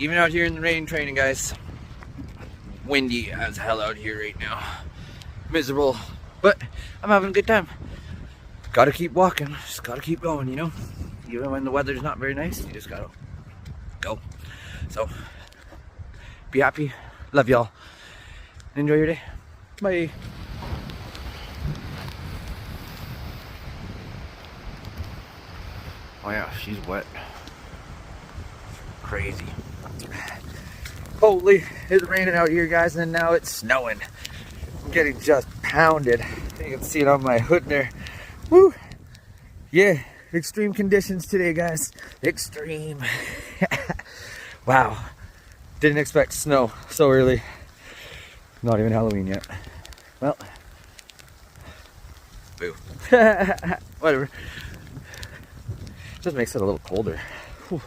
Even out here in the rain training, guys. Windy as hell out here right now. Miserable, but I'm having a good time. Gotta keep walking, just gotta keep going, you know? Even when the weather's not very nice, you just gotta go. So, be happy, love y'all, enjoy your day. Bye. Oh yeah, she's wet. Crazy. Holy, it's raining out here, guys, and now it's snowing. I'm getting just pounded. You can see it on my hood there. Woo! Yeah, extreme conditions today, guys. Extreme. Wow. Didn't expect snow so early. Not even Halloween yet. Well, boo. Whatever. Just makes it a little colder. Whew.